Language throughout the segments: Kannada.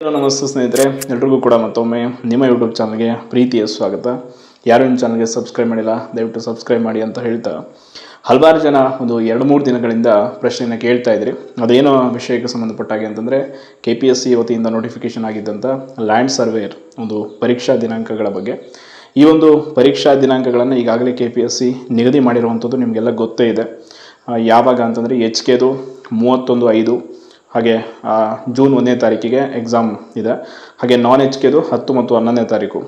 ಹಲೋ ನಮಸ್ತೆ ಸ್ನೇಹಿತರೆ, ಎಲ್ರಿಗೂ ಕೂಡ ಮತ್ತೊಮ್ಮೆ ನಿಮ್ಮ ಯೂಟ್ಯೂಬ್ ಚಾನಲ್ಗೆ ಪ್ರೀತಿಯ ಸ್ವಾಗತ. ಯಾರು ನಿಮ್ಮ ಚಾನಲ್ಗೆ ಸಬ್ಸ್ಕ್ರೈಬ್ ಮಾಡಿಲ್ಲ ದಯವಿಟ್ಟು ಸಬ್ಸ್ಕ್ರೈಬ್ ಮಾಡಿ ಅಂತ ಹೇಳ್ತಾ, ಹಲವಾರು ಜನ ಒಂದು 2-3 ದಿನಗಳಿಂದ ಪ್ರಶ್ನೆಯನ್ನು ಕೇಳ್ತಾ ಇದ್ರಿ. ಅದೇನೋ ವಿಷಯಕ್ಕೆ ಸಂಬಂಧಪಟ್ಟಾಗೆ ಅಂತಂದರೆ KPSC ವತಿಯಿಂದ ನೋಟಿಫಿಕೇಶನ್ ಆಗಿದ್ದಂಥ ಲ್ಯಾಂಡ್ ಸರ್ವೇಯರ್ ಒಂದು ಪರೀಕ್ಷಾ ದಿನಾಂಕಗಳ ಬಗ್ಗೆ. ಈ ಒಂದು ಪರೀಕ್ಷಾ ದಿನಾಂಕಗಳನ್ನು ಈಗಾಗಲೇ KPSC ನಿಗದಿ ಮಾಡಿರುವಂಥದ್ದು ನಿಮಗೆಲ್ಲ ಗೊತ್ತೇ ಇದೆ. ಯಾವಾಗ ಅಂತಂದರೆ HKದು 31/5, ಹಾಗೆ ಜೂನ್ 1ನೇ ತಾರೀಕಿಗೆ ಎಕ್ಸಾಮ್ ಇದೆ. ಹಾಗೆ ನಾನ್ HKದು 10 ಮತ್ತು 11ನೇ ತಾರೀಕು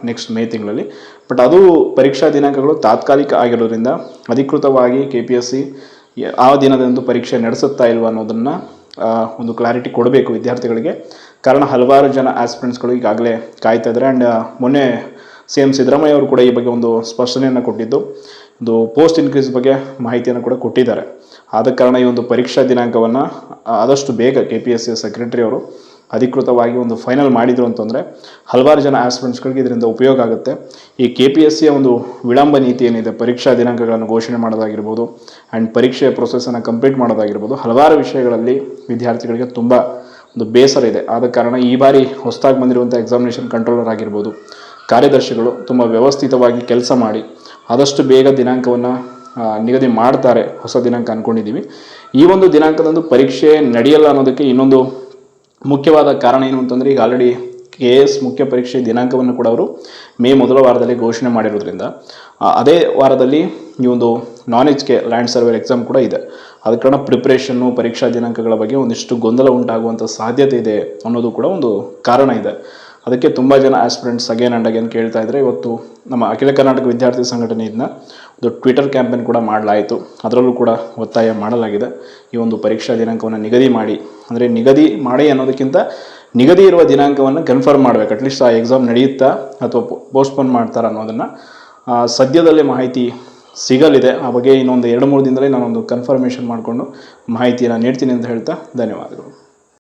ನೆಕ್ಸ್ಟ್ ಮೇ ತಿಂಗಳಲ್ಲಿ. ಬಟ್ ಅದು ಪರೀಕ್ಷಾ ದಿನಾಂಕಗಳು ತಾತ್ಕಾಲಿಕ ಆಗಿರೋದ್ರಿಂದ ಅಧಿಕೃತವಾಗಿ KPSC ಆ ದಿನದಂದು ಪರೀಕ್ಷೆ ನಡೆಸುತ್ತಾ ಇಲ್ವಾ ಅನ್ನೋದನ್ನು ಒಂದು ಕ್ಲಾರಿಟಿ ಕೊಡಬೇಕು ವಿದ್ಯಾರ್ಥಿಗಳಿಗೆ. ಕಾರಣ ಹಲವಾರು ಜನ ಆಸ್ಪಿರೆಂಟ್ಸ್ಗಳು ಈಗಾಗಲೇ ಕಾಯ್ತಾ ಇದ್ದಾರೆ. ಆ್ಯಂಡ್ ಮೊನ್ನೆ CM ಸಿದ್ದರಾಮಯ್ಯ ಅವರು ಕೂಡ ಈ ಬಗ್ಗೆ ಒಂದು ಸ್ಪಷ್ಟನೆಯನ್ನು ಕೊಟ್ಟಿದ್ದು, ಒಂದು ಪೋಸ್ಟ್ ಇನ್ಕ್ರೀಸ್ ಬಗ್ಗೆ ಮಾಹಿತಿಯನ್ನು ಕೂಡ ಕೊಟ್ಟಿದ್ದಾರೆ. ಆದ ಕಾರಣ ಈ ಒಂದು ಪರೀಕ್ಷಾ ದಿನಾಂಕವನ್ನು ಆದಷ್ಟು ಬೇಗ KPSC ಸೆಕ್ರೆಟರಿ ಅವರು ಅಧಿಕೃತವಾಗಿ ಒಂದು ಫೈನಲ್ ಮಾಡಿದರು ಅಂತಂದರೆ ಹಲವಾರು ಜನ ಆಸ್ಪಿರೆಂಟ್ಸ್ಗಳಿಗೆ ಇದರಿಂದ ಉಪಯೋಗ ಆಗುತ್ತೆ. ಈ KPSCಯ ಒಂದು ವಿಳಂಬ ನೀತಿ ಏನಿದೆ, ಪರೀಕ್ಷಾ ದಿನಾಂಕಗಳನ್ನು ಘೋಷಣೆ ಮಾಡೋದಾಗಿರ್ಬೋದು ಆ್ಯಂಡ್ ಪರೀಕ್ಷೆಯ ಪ್ರೊಸೆಸನ್ನು ಕಂಪ್ಲೀಟ್ ಮಾಡೋದಾಗಿರ್ಬೋದು, ಹಲವಾರು ವಿಷಯಗಳಲ್ಲಿ ವಿದ್ಯಾರ್ಥಿಗಳಿಗೆ ತುಂಬ ಒಂದು ಬೇಸರ ಇದೆ. ಆದ ಕಾರಣ ಈ ಬಾರಿ ಹೊಸದಾಗಿ ಬಂದಿರುವಂಥ ಎಕ್ಸಾಮಿನೇಷನ್ ಕಂಟ್ರೋಲರ್ ಆಗಿರ್ಬೋದು, ಕಾರ್ಯದರ್ಶಿಗಳು ತುಂಬ ವ್ಯವಸ್ಥಿತವಾಗಿ ಕೆಲಸ ಮಾಡಿ ಆದಷ್ಟು ಬೇಗ ದಿನಾಂಕವನ್ನು ನಿಗದಿ ಮಾಡ್ತಾರೆ. ಹೊಸ ದಿನಾಂಕ ಅಂದ್ಕೊಂಡಿದ್ದೀವಿ. ಈ ಒಂದು ದಿನಾಂಕದಂದು ಪರೀಕ್ಷೆ ನಡೆಯಲ್ಲ ಅನ್ನೋದಕ್ಕೆ ಇನ್ನೊಂದು ಮುಖ್ಯವಾದ ಕಾರಣ ಏನು ಅಂತಂದರೆ, ಈಗ ಆಲ್ರೆಡಿ KS ಮುಖ್ಯ ಪರೀಕ್ಷೆ ದಿನಾಂಕವನ್ನು ಕೂಡ ಅವರು ಮೇ ಮೊದಲ ವಾರದಲ್ಲಿ ಘೋಷಣೆ ಮಾಡಿರೋದ್ರಿಂದ ಅದೇ ವಾರದಲ್ಲಿ ಈ ಒಂದು ನಾನ್ HK ಲ್ಯಾಂಡ್ ಸರ್ವೇರ್ ಎಕ್ಸಾಮ್ ಕೂಡ ಇದೆ. ಆದ ಕಾರಣ ಪ್ರಿಪ್ರೇಷನ್ನು, ಪರೀಕ್ಷಾ ದಿನಾಂಕಗಳ ಬಗ್ಗೆ ಒಂದಿಷ್ಟು ಗೊಂದಲ ಉಂಟಾಗುವಂಥ ಸಾಧ್ಯತೆ ಇದೆ ಅನ್ನೋದು ಕೂಡ ಒಂದು ಕಾರಣ ಇದೆ. ಅದಕ್ಕೆ ತುಂಬ ಜನ ಆಸ್ಪಿರೆಂಟ್ಸ್ ಅಗೇನ್ ಆ್ಯಂಡ್ ಅಗೇನ್ ಕೇಳ್ತಾ ಇದ್ದರೆ, ಇವತ್ತು ನಮ್ಮ ಅಖಿಲ ಕರ್ನಾಟಕ ವಿದ್ಯಾರ್ಥಿ ಸಂಘಟನೆಯಿಂದ ಒಂದು ಟ್ವಿಟರ್ ಕ್ಯಾಂಪೇನ್ ಕೂಡ ಮಾಡಲಾಯಿತು. ಅದರಲ್ಲೂ ಕೂಡ ಒತ್ತಾಯ ಮಾಡಲಾಗಿದೆ, ಈ ಒಂದು ಪರೀಕ್ಷಾ ದಿನಾಂಕವನ್ನು ನಿಗದಿ ಮಾಡಿ, ಅಂದರೆ ನಿಗದಿ ಮಾಡಿ ಅನ್ನೋದಕ್ಕಿಂತ ನಿಗದಿ ಇರುವ ದಿನಾಂಕವನ್ನು ಕನ್ಫರ್ಮ್ ಮಾಡಬೇಕು. ಅಟ್ಲೀಸ್ಟ್ ಆ ಎಕ್ಸಾಮ್ ನಡೆಯುತ್ತಾ ಅಥವಾ ಪೋಸ್ಟ್ಪೋನ್ ಮಾಡ್ತಾರಾ ಅನ್ನೋದನ್ನು ಸದ್ಯದಲ್ಲೇ ಮಾಹಿತಿ ಸಿಗಲಿದೆ. ಆ ಬಗ್ಗೆ ಇನ್ನೊಂದು 2-3 ದಿನದಲ್ಲಿ ನಾನೊಂದು ಕನ್ಫರ್ಮೇಷನ್ ಮಾಡಿಕೊಂಡು ಮಾಹಿತಿಯನ್ನು ನೀಡ್ತೀನಿ ಅಂತ ಹೇಳ್ತಾ ಧನ್ಯವಾದಗಳು.